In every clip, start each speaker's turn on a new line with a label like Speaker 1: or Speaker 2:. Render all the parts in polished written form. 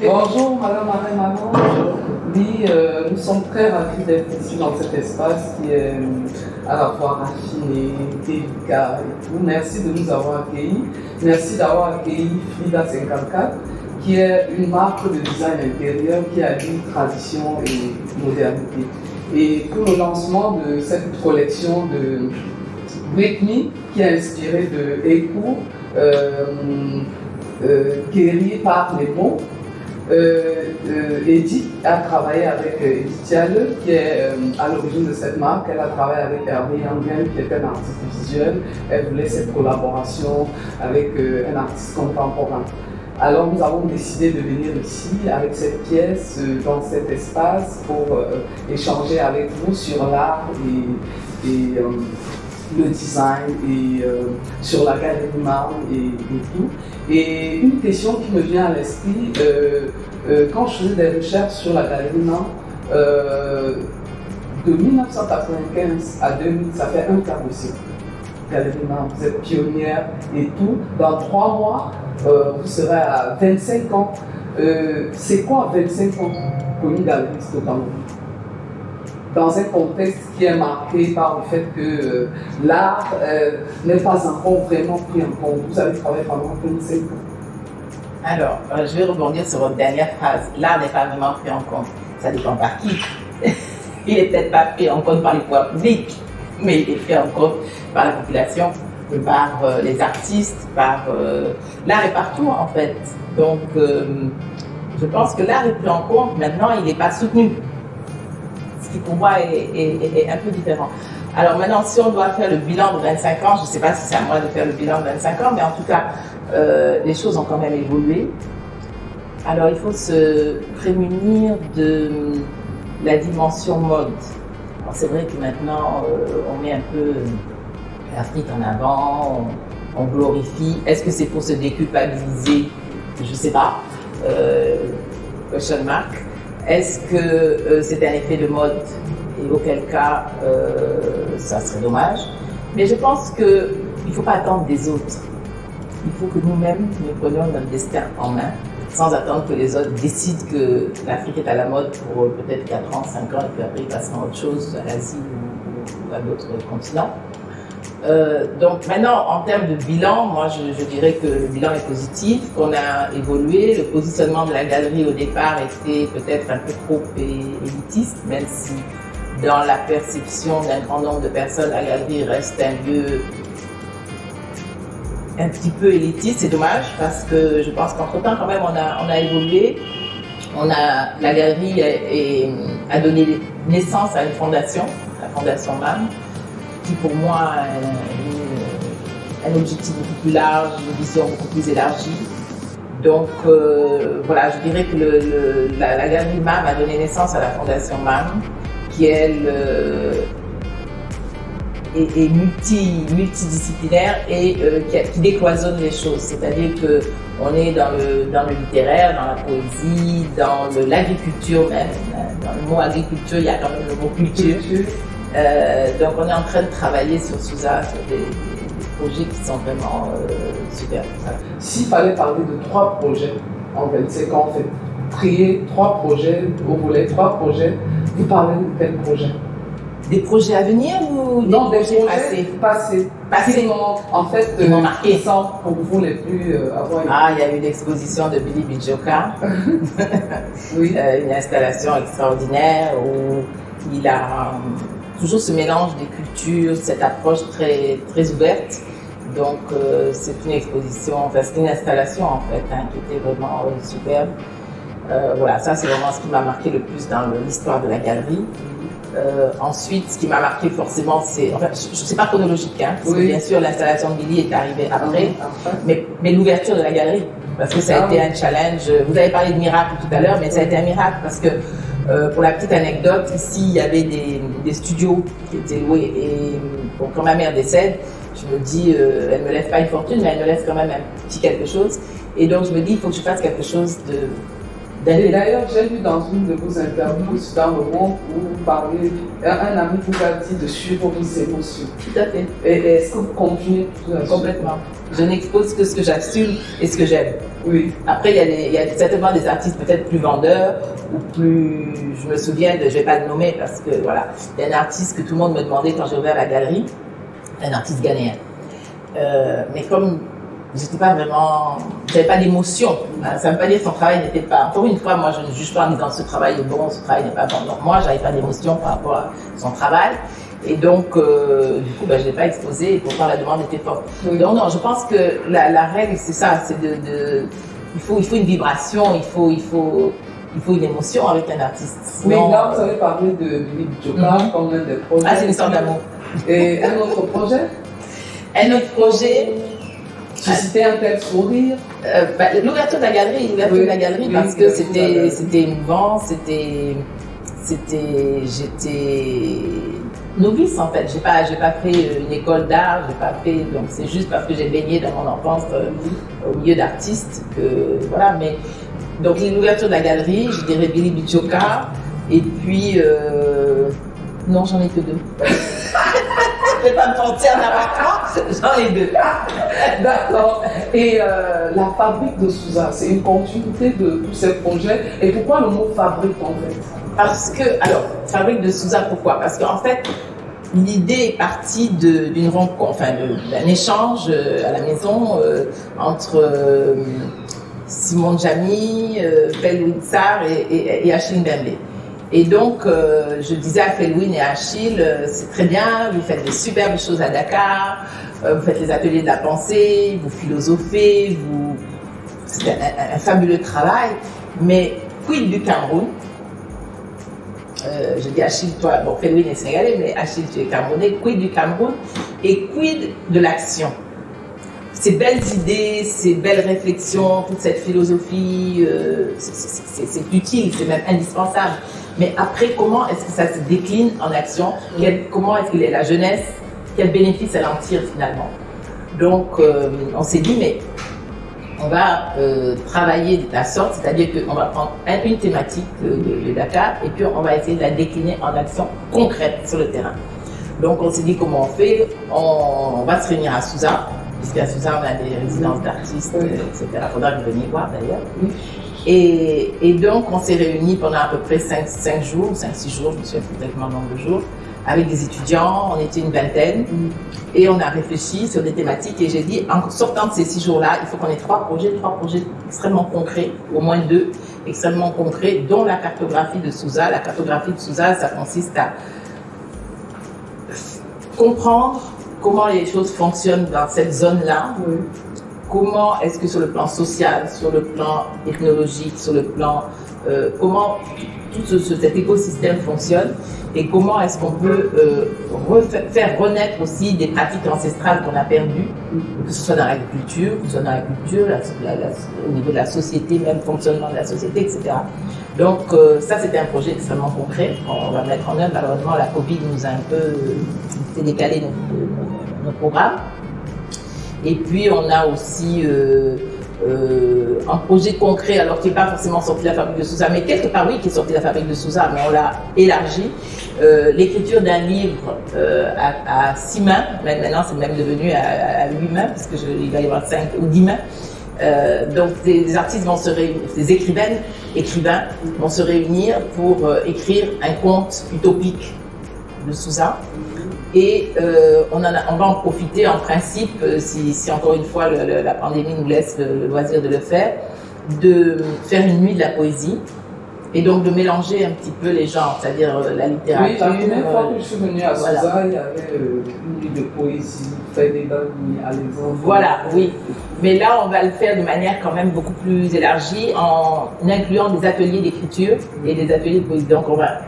Speaker 1: Bonjour Madame Manon. Oui, nous sommes très ravis d'être ici dans cet espace qui est à la fois raffiné, délicat et tout. Merci de nous avoir accueillis. Merci d'avoir accueilli Frida 54, qui est une marque de design intérieur qui allie tradition et modernité. Et pour le lancement de cette collection de rythmique qui est inspirée de Eku, guéri par les mots, Edith a travaillé avec Edith Thial, qui est à l'origine de cette marque. Elle a travaillé avec Hervé Yangen, qui est un artiste visuel. Elle voulait cette collaboration avec un artiste contemporain. Alors nous avons décidé de venir ici avec cette pièce, dans cet espace, pour échanger avec vous sur l'art et le design et sur la galerie Marne et tout. Et une question qui me vient à l'esprit, quand je faisais des recherches sur la galerie Marne, de 1995 à 2000, ça fait un quart de siècle. Galerie Marne, vous êtes pionnière et tout. Dans 3 mois, vous serez à 25 ans. C'est quoi 25 ans pour une galeriste au Cameroun? Dans un contexte qui est marqué par le fait que l'art n'est pas encore vraiment pris en compte. Vous avez travaillé pendant 25 ans.
Speaker 2: Alors, je vais rebondir sur votre dernière phrase. L'art n'est pas vraiment pris en compte. Ça dépend par qui. Il n'est peut-être pas pris en compte par les pouvoirs publics, mais il est pris en compte par la population, par les artistes, par... L'art est partout, en fait. Donc, je pense que l'art est pris en compte. Maintenant, il n'est pas soutenu. Ce qui pour moi est un peu différent. Alors maintenant, si on doit faire le bilan de 25 ans, je ne sais pas si c'est à moi de faire le bilan de 25 ans, mais en tout cas, les choses ont quand même évolué. Alors il faut se prémunir de la dimension mode. Alors c'est vrai que maintenant, on met un peu l'Afrique en avant, on glorifie. Est-ce que c'est pour se déculpabiliser? Je ne sais pas. Question mark. Est-ce que c'est un effet de mode? Et auquel cas, ça serait dommage. Mais je pense qu'il ne faut pas attendre des autres. Il faut que nous-mêmes, nous prenions notre destin en main, sans attendre que les autres décident que l'Afrique est à la mode pour peut-être 4 ans, 5 ans, et puis après ils passeront à autre chose, à l'Asie ou à d'autres continents. Donc maintenant, en termes de bilan, moi je dirais que le bilan est positif, qu'on a évolué. Le positionnement de la galerie au départ était peut-être un peu trop élitiste, même si dans la perception d'un grand nombre de personnes, la galerie reste un lieu un petit peu élitiste. C'est dommage parce que je pense qu'entre-temps quand même on a évolué. La galerie a donné naissance à une fondation, la Fondation MAM, qui pour moi a un objectif beaucoup plus large, une vision beaucoup plus élargie. Donc voilà, je dirais que la galerie MAM a donné naissance à la Fondation MAM, qui elle est multidisciplinaire et qui décloisonne les choses. C'est-à-dire qu'on est dans le littéraire, dans la poésie, dans l'agriculture même. Dans le mot agriculture, il y a quand même le mot culture. Donc on est en train de travailler sur ça, sur des projets qui sont vraiment super.
Speaker 1: S'il fallait parler de 3 projets en 25 ans, en fait, trier 3 projets au volet, 3 projets, vous parlez de quel projet?
Speaker 2: Des projets à venir ou
Speaker 1: non, des projets
Speaker 2: passés?
Speaker 1: Passés. En fait,
Speaker 2: qui m'ont marqué.
Speaker 1: Qui sont pour vous les plus avoir.
Speaker 2: Ah, il y a eu l'exposition de Billy Bijoka. Oui. Une installation extraordinaire où il a toujours ce mélange des cultures, cette approche très, très ouverte. Donc, c'est une exposition, enfin, c'est une installation en fait, qui était vraiment superbe. Voilà, ça c'est vraiment ce qui m'a marqué le plus dans l'histoire de la galerie. Ensuite, ce qui m'a marqué forcément, c'est, enfin, je ne sais pas chronologique, parce que bien sûr l'installation de Billy est arrivée après, mais l'ouverture de la galerie, parce que ça a été un challenge. Vous avez parlé de miracle tout à l'heure, mais ça a été un miracle parce que, pour la petite anecdote, ici il y avait des studios qui étaient loués et bon, quand ma mère décède, je me dis, elle ne me laisse pas une fortune, mais elle me laisse quand même un petit quelque chose. Et donc je me dis, il faut que je fasse quelque chose
Speaker 1: Et d'ailleurs, j'ai lu dans une de vos interviews dans le monde où vous parlez, un ami vous a dit de suivre vos émotions.
Speaker 2: Tout à fait.
Speaker 1: Et est-ce que vous continuez tout à
Speaker 2: Complètement. Je n'expose que ce que j'assume et ce que j'aime.
Speaker 1: Oui.
Speaker 2: Après, il y a certainement des artistes peut-être plus vendeurs ou plus. Je me souviens je ne vais pas le nommer parce que voilà, il y a un artiste que tout le monde me demandait quand j'ai ouvert la galerie, un artiste ghanéen. Mais comme j'étais pas vraiment, j'avais pas d'émotion. Ça ne veut pas dire que son travail n'était pas. Encore une fois, moi, je ne juge pas en disant ce travail est bon, ce travail n'est pas bon. Donc moi, j'avais pas d'émotion par rapport à son travail. Et donc, du coup, je ne l'ai pas exposé et pourtant la demande était forte. Oui. Donc, non, je pense que la règle, c'est ça, c'est il faut une vibration, il faut une émotion avec un artiste.
Speaker 1: Sinon, oui, là, vous avez parlé de Billy Djoka comme un des projets.
Speaker 2: Ah, c'est une histoire d'amour.
Speaker 1: Et un autre projet?
Speaker 2: Un autre projet.
Speaker 1: Susciter un tel sourire.
Speaker 2: L'ouverture de la galerie, parce que c'était émouvant, j'étais novice en fait. J'ai pas fait une école d'art, donc c'est juste parce que j'ai baigné dans mon enfance au milieu d'artistes que voilà. Mais donc l'ouverture de la galerie, je dirais Billy Djoka, et puis non, j'en ai que deux. Je vais pas me mentir en appartement, j'en ai deux.
Speaker 1: D'accord. Et la fabrique de Souza, c'est une continuité de tous ces projets. Et pourquoi le mot fabrique en fait?
Speaker 2: Parce que, alors, fabrique de Souza, pourquoi? Parce qu'en fait, l'idée est partie d'une rencontre, enfin d'un échange à la maison entre Simon Djamil, Felwine Sarr et Achille Mbembe. Et donc, je disais à Felwine et à Achille, c'est très bien, vous faites de superbes choses à Dakar, vous faites les ateliers de la pensée, vous philosophez, c'est un fabuleux travail, mais quid du Cameroun? Je dis Achille, toi, bon, Felwine est sénégalais, mais Achille, tu es camerounais, quid du Cameroun et quid de l'action? Ces belles idées, ces belles réflexions, toute cette philosophie, c'est utile, c'est même indispensable. Mais après, comment est-ce que ça se décline en action? Comment est-ce que la jeunesse, quel bénéfice elle en tire finalement? Donc, on s'est dit, mais on va travailler de la sorte, c'est-à-dire qu'on va prendre une thématique de Dakar et puis on va essayer de la décliner en action concrète sur le terrain. Donc, on s'est dit comment on fait. On va se réunir à Souza, puisqu'à Souza, on a des résidences d'artistes, etc. Il faudra que vous veniez voir d'ailleurs. Et donc, on s'est réunis pendant à peu près 5 jours, 5-6 jours, je me souviens plus exactement le nombre de jours, avec des étudiants, on était une vingtaine, et on a réfléchi sur des thématiques, et j'ai dit, en sortant de ces 6 jours-là, il faut qu'on ait 3 projets extrêmement concrets, au moins 2, extrêmement concrets, dont la cartographie de Souza. La cartographie de Souza, ça consiste à comprendre comment les choses fonctionnent dans cette zone-là, comment est-ce que sur le plan social, sur le plan ethnologique, sur le plan comment tout cet écosystème fonctionne et comment est-ce qu'on peut faire renaître aussi des pratiques ancestrales qu'on a perdues, que ce soit dans l'agriculture, au niveau de la société, même le fonctionnement de la société, etc. Donc ça, c'était un projet extrêmement concret qu'on va mettre en œuvre. Malheureusement, la Covid nous a un peu fait décaler nos programmes. Et puis, on a aussi un projet concret, alors qui n'est pas forcément sorti de la fabrique de Souza, mais quelque part, oui, qui est sorti de la fabrique de Souza, mais on l'a élargi. L'écriture d'un livre à 6 mains, maintenant c'est même devenu à 8 mains, parce qu'il va y avoir 5 ou 10 mains. Donc, des artistes vont se réunir, des écrivains vont se réunir pour écrire un conte utopique de Souza. Et on va en profiter en principe, si encore une fois la pandémie nous laisse le loisir de le faire, de faire une nuit de la poésie et donc de mélanger un petit peu les genres, c'est-à-dire la littérature.
Speaker 1: Oui, la première fois que je suis venue à Souza, il y avait une nuit de poésie, fait des à l'exemple.
Speaker 2: Voilà, oui. Mais là, on va le faire de manière quand même beaucoup plus élargie en incluant des ateliers d'écriture et des ateliers de poésie. Donc, on va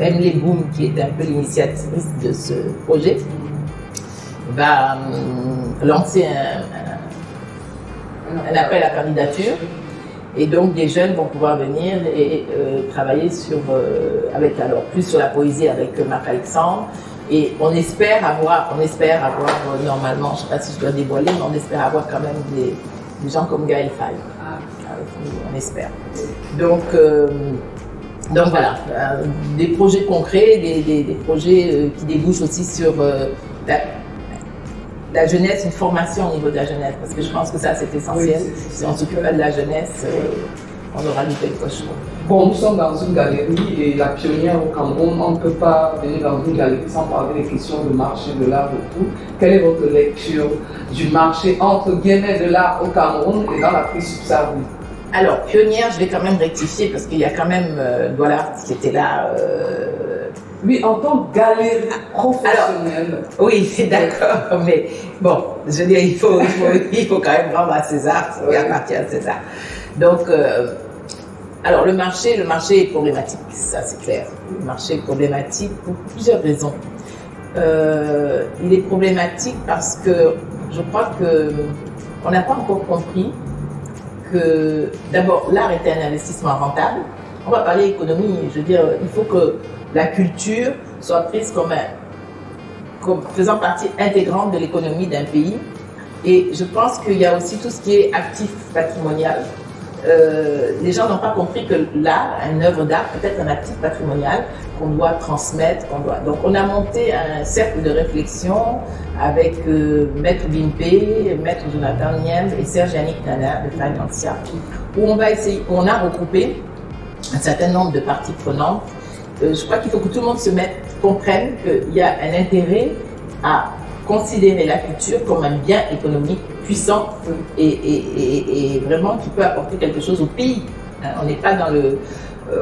Speaker 2: Emily Boom, qui est un peu l'initiatrice de ce projet, va lancer un appel à candidature. Et donc, des jeunes vont pouvoir venir et travailler plus sur la poésie avec Marc-Alexandre. Et on espère avoir normalement, je ne sais pas si je dois dévoiler, mais on espère avoir quand même des gens comme Gaël Faye. on espère. Donc voilà, des projets concrets, des projets qui débouchent aussi sur la jeunesse, une formation au niveau de la jeunesse, parce que je pense que ça c'est essentiel.
Speaker 1: Oui,
Speaker 2: si on ne s'occupe pas de la jeunesse, on aura loupé le coche.
Speaker 1: Bon, nous sommes dans une galerie et la pionnière au Cameroun, on ne peut pas venir dans une galerie sans parler des questions de marché de l'art et tout. Quelle est votre lecture du marché entre guillemets de l'art au Cameroun et dans l'Afrique subsaharienne?
Speaker 2: Alors, pionnière, je vais quand même rectifier parce qu'il y a quand même Douala qui était là.
Speaker 1: Oui, en tant que galerie professionnelle.
Speaker 2: Alors, oui, d'accord, mais bon, je veux dire, il faut quand même rendre à César ce qui appartient à César. Donc, alors le marché est problématique, ça c'est clair. Le marché est problématique pour plusieurs raisons. Il est problématique parce que je crois qu'on n'a pas encore compris que d'abord l'art était un investissement rentable. On va parler économie, je veux dire, il faut que la culture soit prise comme faisant partie intégrante de l'économie d'un pays. Et je pense qu'il y a aussi tout ce qui est actif patrimonial. Les gens n'ont pas compris que l'art, une œuvre d'art, peut être un actif patrimonial qu'on doit transmettre. Donc on a monté un cercle de réflexion avec Maître Bimpé, Maître Jonathan Niem et Serge Yannick Nana de Financia, où on a regroupé un certain nombre de parties prenantes. Je crois qu'il faut que tout le monde comprenne qu'il y a un intérêt à considérer la culture comme un bien économique puissant et vraiment qui peut apporter quelque chose au pays. On n'est pas dans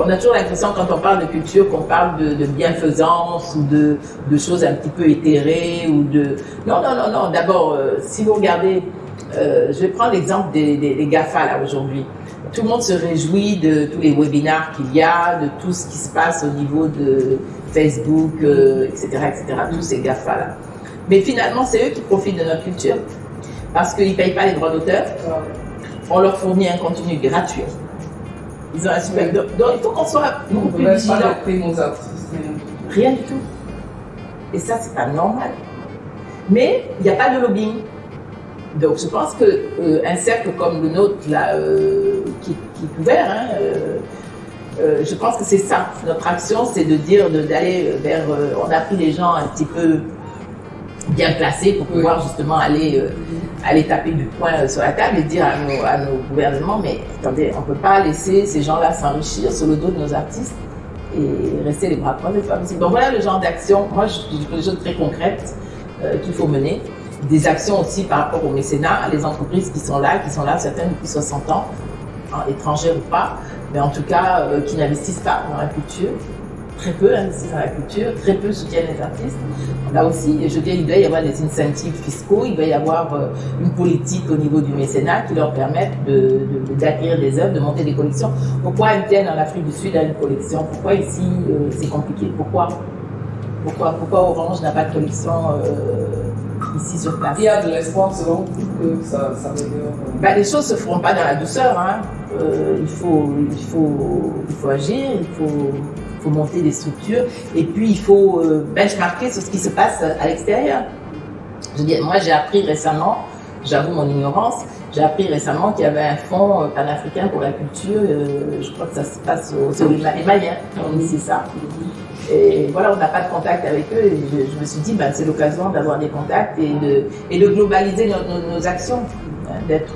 Speaker 2: on a toujours l'impression quand on parle de culture qu'on parle de bienfaisance ou de choses un petit peu éthérées ou de... Non. D'abord, si vous regardez, je vais prendre l'exemple des GAFA là aujourd'hui. Tout le monde se réjouit de tous les webinars qu'il y a, de tout ce qui se passe au niveau de Facebook, etc., tous ces GAFA là. Mais finalement, c'est eux qui profitent de notre culture parce qu'ils ne payent pas les droits d'auteur. On leur fournit un contenu gratuit. Ils ont un super... Donc il faut qu'on soit beaucoup plus vigilant. Rien du tout. Et ça, c'est pas normal. Mais il n'y a pas de lobbying. Donc je pense qu'un cercle comme le nôtre, là, qui est ouvert, je pense que c'est ça. Notre action, c'est de dire, d'aller vers... on a pris les gens un petit peu bien placés pour pouvoir justement aller taper du poing sur la table et dire à nos gouvernements, mais attendez, on ne peut pas laisser ces gens-là s'enrichir sur le dos de nos artistes et rester les bras croisés, c'est pas possible. Donc voilà le genre d'action, moi je dis des choses très concrètes qu'il faut mener. Des actions aussi par rapport au mécénat, les entreprises qui sont là, certaines depuis 60 ans, étrangères ou pas, mais en tout cas qui n'investissent pas dans la culture. Très peu investissent dans la culture, très peu soutiennent les artistes. Là aussi, je dis, il doit y avoir des incentives fiscaux, il doit y avoir une politique au niveau du mécénat qui leur permette d'acquérir des œuvres, de monter des collections. Pourquoi Intel en Afrique du Sud a une collection? Pourquoi ici c'est compliqué? Pourquoi Orange n'a pas de collection ici sur place?
Speaker 1: Il y a de l'espoir selon vous que ça améliore.
Speaker 2: Les choses ne se feront pas dans la douceur. Il faut agir, il faut monter des structures et puis il faut benchmarker sur ce qui se passe à l'extérieur. Je dis, moi j'ai appris récemment, j'avoue mon ignorance, j'ai appris récemment qu'il y avait un fonds panafricain pour la culture, je crois que ça se passe au Maliens, on ici ça. Et voilà, on n'a pas de contact avec eux et je me suis dit, c'est l'occasion d'avoir des contacts et de globaliser nos actions. D'être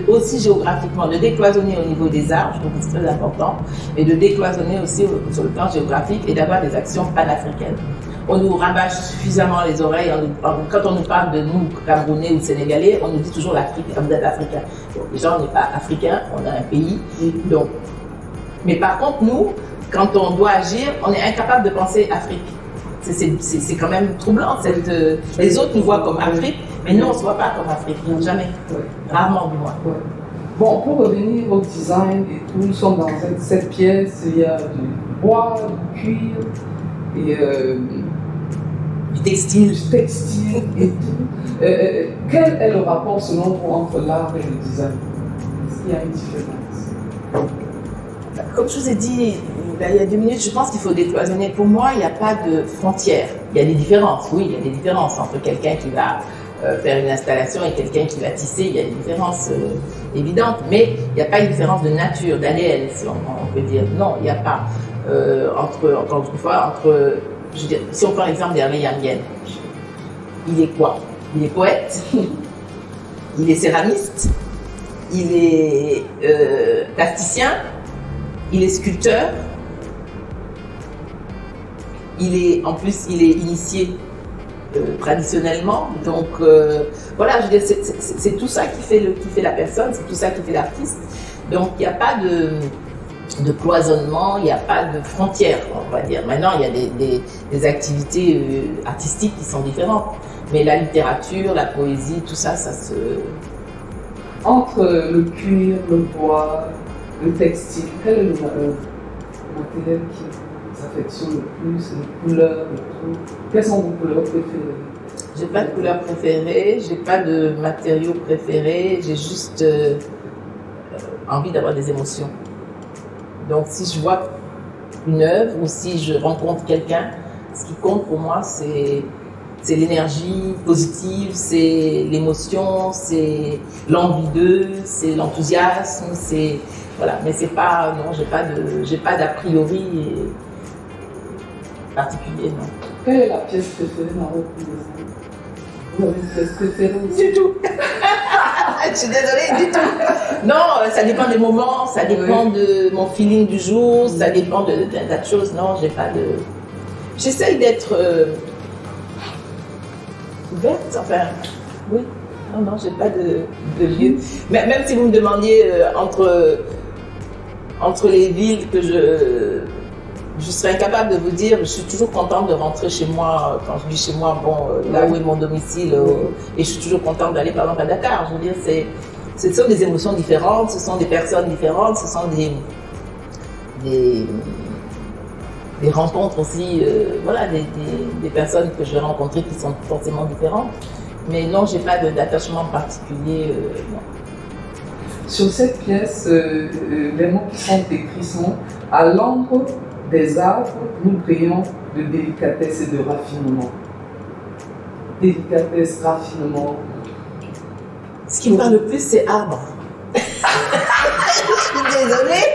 Speaker 2: aussi géographiquement, de décloisonner au niveau des arts, je trouve que c'est très important, et de décloisonner aussi sur le plan géographique et d'avoir des actions panafricaines. On nous rabâche suffisamment les oreilles, quand on nous parle de nous, Camerounais ou Sénégalais, on nous dit toujours l'Afrique, vous êtes africain. Donc, déjà, on n'est pas africain, on a un pays. Donc, mais par contre, nous, quand on doit agir, on est incapable de penser Afrique. C'est quand même troublant. Les autres nous voient comme Afrique, mais nous, on ne se voit pas comme Afrique. Jamais. Rarement, du moins.
Speaker 1: Bon, pour revenir au design et tout, nous sommes dans cette pièce, il y a du bois, du cuir, et
Speaker 2: du textile.
Speaker 1: Et tout. Quel est le rapport, selon vous, entre l'art et le design? Est-ce qu'il y a une différence?
Speaker 2: Comme je vous ai dit il y a 2 minutes, je pense qu'il faut décloisonner. Pour moi, il n'y a pas de frontières. Il y a des différences, oui, il y a des différences entre quelqu'un qui va faire une installation et quelqu'un qui va tisser. Il y a des différences. évidente, mais il n'y a pas une différence de nature, d'ADN, si on peut dire. Non, il n'y a pas. Encore une fois, je veux dire, si on prend l'exemple d'Hervé Yanguien, il est quoi? Il est poète, il est céramiste, il est plasticien, il est sculpteur, en plus il est initié traditionnellement, donc voilà, je veux dire, c'est tout ça qui fait la personne, c'est tout ça qui fait l'artiste, donc il n'y a pas de cloisonnement, il n'y a pas de frontières, on va dire. Maintenant, il y a des activités artistiques qui sont différentes, mais la littérature, la poésie, tout ça, ça se...
Speaker 1: Entre le cuir, le bois, le textile, quel est le matériel qui vous affectionne le plus, les couleurs et tout? Quelles sont vos couleurs préférées?
Speaker 2: J'ai pas de couleur préférée, j'ai pas de matériaux préférés, j'ai juste envie d'avoir des émotions. Donc si je vois une œuvre ou si je rencontre quelqu'un, ce qui compte pour moi, c'est l'énergie positive, c'est l'émotion, c'est l'envie d'eux, c'est l'enthousiasme, c'est voilà. Mais c'est pas, non, j'ai pas d'a priori particulier, non.
Speaker 1: Quelle est la pièce préférée dans votre maison? Vous avez une pièce préférée?
Speaker 2: Du tout. Je suis désolée, du tout. Non, ça dépend des moments, ça dépend de mon feeling du jour, ça dépend de tas de choses. Non, j'ai pas de. J'essaye d'être ouverte, enfin, oui. Non, j'ai pas de lieu. Mais même si vous me demandiez entre les villes que je serais incapable de vous dire, je suis toujours contente de rentrer chez moi, quand je dis chez moi, là où est mon domicile, et je suis toujours contente d'aller par exemple à Dakar. Je veux dire, ce sont des émotions différentes, ce sont des personnes différentes, ce sont des rencontres aussi, voilà, des personnes que je vais rencontrer qui sont forcément différentes. Mais non, j'ai pas d'attachement particulier, non.
Speaker 1: Sur cette pièce, les mots qui sont écrits sont « À l'ombre des arbres, nous brillons de délicatesse et de raffinement. » Délicatesse, raffinement.
Speaker 2: Ce qui me parle le plus, c'est arbre. Je suis désolée.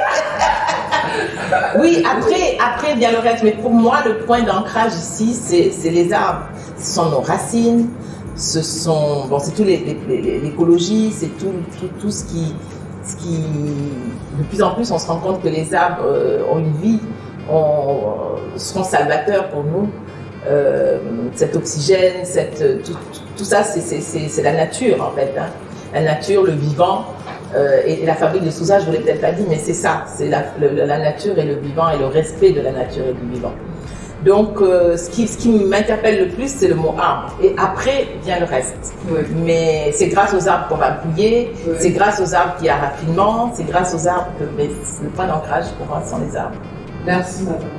Speaker 2: Oui, après vient le reste. Mais pour moi, le point d'ancrage ici, c'est les arbres. Ce sont nos racines. C'est tout l'écologie, c'est tout ce qui, de plus en plus, on se rend compte que les arbres ont une vie, seront salvateurs pour nous. Cet oxygène, tout ça, c'est la nature en fait. Hein. La nature, le vivant, et la fabrique de Sousa, je ne vous l'ai peut-être pas dit, mais c'est ça, c'est la nature et le vivant et le respect de la nature et du vivant. Donc, ce qui m'interpelle le plus, c'est le mot arbre. Et après vient le reste.
Speaker 1: Oui.
Speaker 2: Mais c'est grâce aux arbres qu'on va bouiller, c'est grâce aux arbres qu'il y a raffinement, c'est grâce aux arbres que le point d'ancrage pour moi sont les arbres.
Speaker 1: Merci, madame.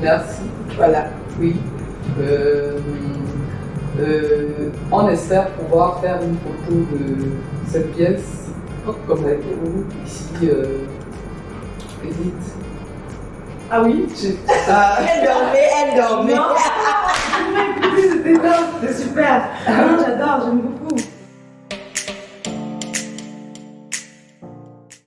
Speaker 1: Merci.
Speaker 2: Voilà.
Speaker 1: Oui. On espère pouvoir faire une photo de cette pièce, comme elle est ici, Edith.
Speaker 2: Ah oui? Elle dormait.
Speaker 3: Non, c'était top, c'était super. J'adore, j'aime beaucoup.